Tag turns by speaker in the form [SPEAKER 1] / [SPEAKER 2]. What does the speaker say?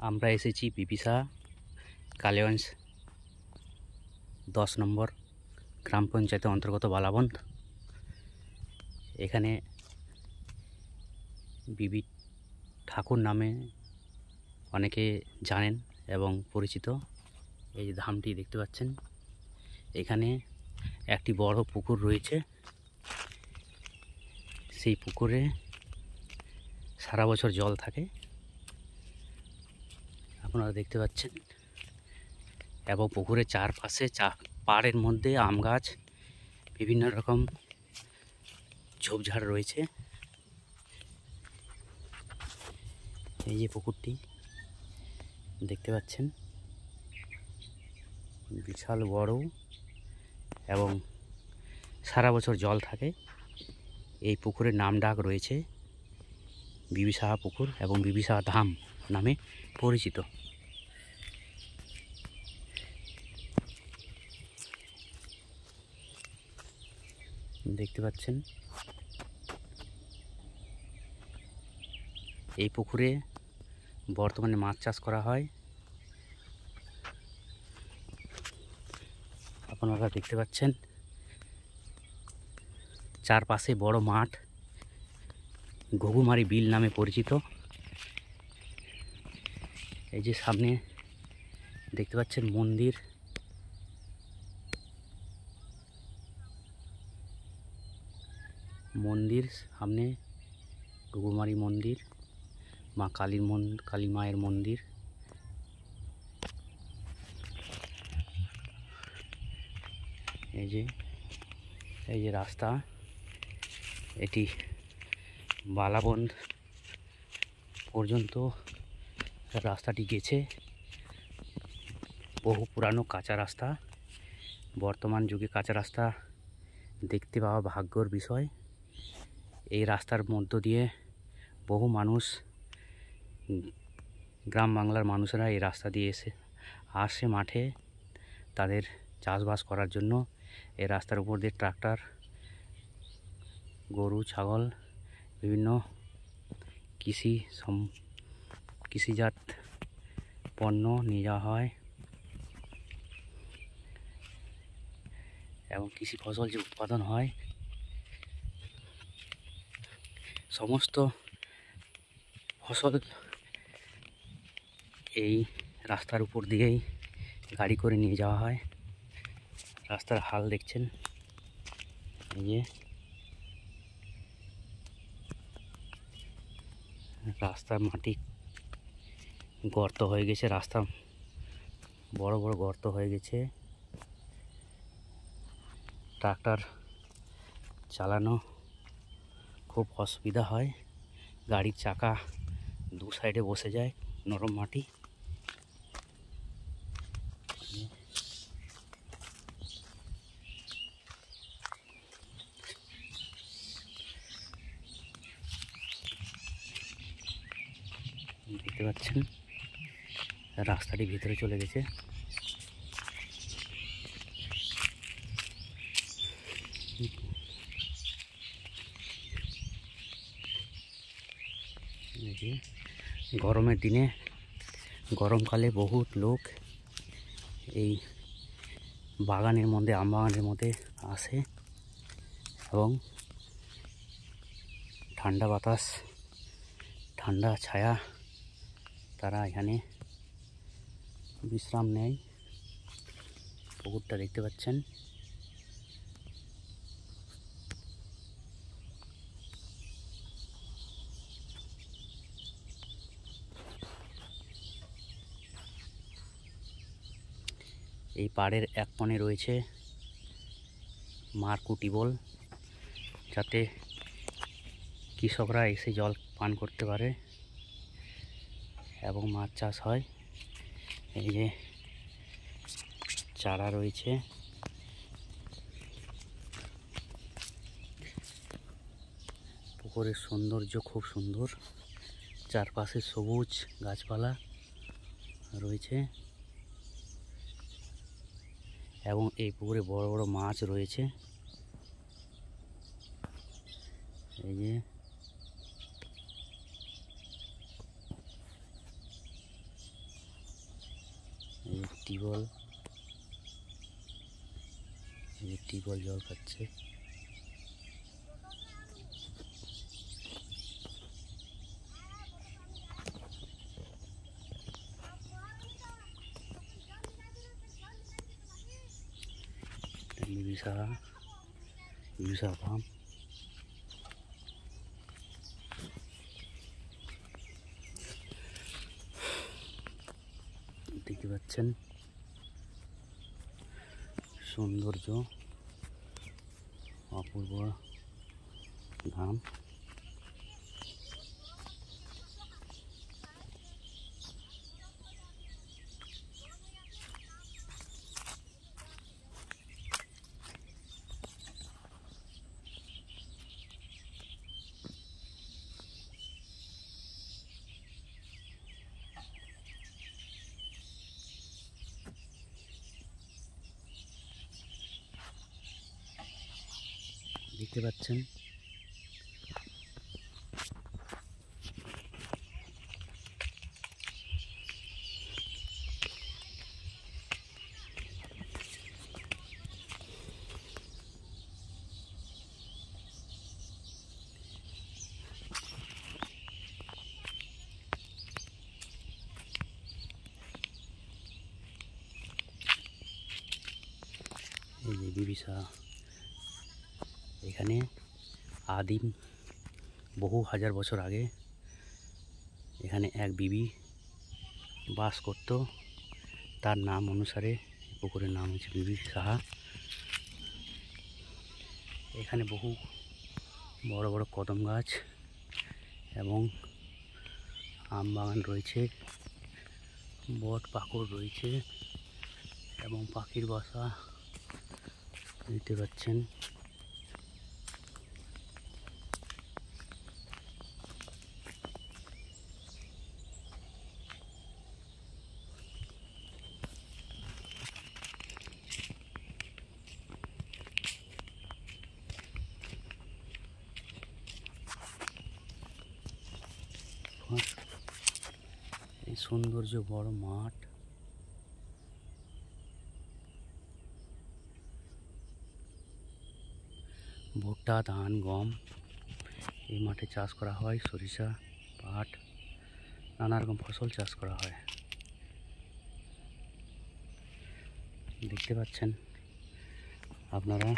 [SPEAKER 1] আমরা এসেছি পিপিসা কালিগঞ্জ 10 নম্বর গ্রাম পঞ্চায়েতের অন্তর্গত বালাবন্দ। এখানে বিবি ঠাকুর নামে অনেকে জানেন এবং পরিচিত। এই যে ধামটি দেখতে পাচ্ছেন, এখানে একটি বড় পুকুর রয়েছে। সেই পুকুরে সারা বছর জল থাকে, আপনারা দেখতে পাচ্ছেন। এবং পুকুরের চারপাশে পাড়ের মধ্যে আম গাছ, বিভিন্ন রকম ঝোপঝাড় রয়েছে। এই যে পুকুরটি দেখতে পাচ্ছেন, বিশাল বড় এবং সারা বছর জল থাকে। এই পুকুরের নাম ডাক রয়েছে বিবিসাহা পুকুর এবং বিবিসাহা ধাম নামে পরিচিত। দেখতে পাচ্ছেন, এই পুকুরে বর্তমানে মাছ চাষ করা হয়। আপনারা দেখতে পাচ্ছেন চারপাশে বড় মাঠ, ঘুঘুমারি বিল নামে পরিচিত। এই যে সামনে দেখতে পাচ্ছেন মন্দির, সামনে ঘুঘুমারি মন্দির, মা কালী মায়ের মন্দির। এই যে রাস্তা, এটি বালাবন্দ পর্যন্ত রাস্তাটি গেছে। বহু পুরানো কাঁচা রাস্তা। বর্তমান যুগে কাঁচা রাস্তা দেখতে পাওয়া ভাগ্যর বিষয়। এই রাস্তার মধ্য দিয়ে বহু মানুষ, গ্রাম বাংলার মানুষেরা এই রাস্তা দিয়ে আসে মাঠে তাদের চাষবাস করার জন্য। এই রাস্তার উপর দিয়ে ট্রাক্টর, গরু, ছাগল, বিভিন্ন কৃষিজাত পণ্য নিয়ে যাওয়া হয় এবং কৃষি ফসল যে উৎপাদন হয়, সমস্ত ফসল এই রাস্তার উপর দিয়েই গাড়ি করে নিয়ে যাওয়া হয়। রাস্তার হাল দেখছেন, এই যে রাস্তার মাটি গর্ত হয়ে গেছে, রাস্তা বড় বড় গর্ত হয়ে গেছে। ট্রাক্টর চালানো খুব অসুবিধা হয়, গাড়ির চাকা দু সাইডে বসে যায়, নরম মাটি। দেখতে পাচ্ছেন রাস্তাটি ভিতরে চলে গেছে। গরমের দিনে, গরমকালে বহুত লোক এই বাগানের মধ্যে, আম বাগানের মধ্যে আসে এবং ঠান্ডা বাতাস, ঠান্ডা ছায়া, তারা এখানে বিশ্রাম নেয়। পুকুরটা দেখতে পাচ্ছেন। এই পাড়ের এক কোণে রয়েছে মারকু টিউবওয়েল, যাতে কৃষকরা এসে জল পান করতে পারে এবং মাছ চাষ হয়। এই যে চারা রয়েছে, পুকুরের সৌন্দর্য খুব সুন্দর, চারপাশে সবুজ গাছপালা রয়েছে এবং এই পুকুরে বড় বড় মাছ রয়েছে। এই যে টিউবওয়েল, এই যে টিউবওয়েল জল খাচ্ছে। বিবিসাহা ধাম। দেখতে পাচ্ছেন সৌন্দর্য, অপূর্ব ধাম। দেখতে পাচ্ছেন এই যে বিবিসাহা। এখানে আদিম বহু হাজার বছর আগে এখানে এক বিবি বাস করত। তার নাম অনুসারে পুকুরের নাম হচ্ছে বিবিসাহা। এখানে বহু বড় বড় কদম গাছ এবং আম বাগান রয়েছে, বট পাকুড় রয়েছে এবং পাখির বাসা দেখতে পাচ্ছেন। এই সৌন্দর্য বড় মাঠ, ভুট্টা, ধান, গম এই মাঠে চাষ করা হয়। সরিষা, পাট, নানা রকম ফসল চাষ করা হয়। দেখতে পাচ্ছেন আপনারা।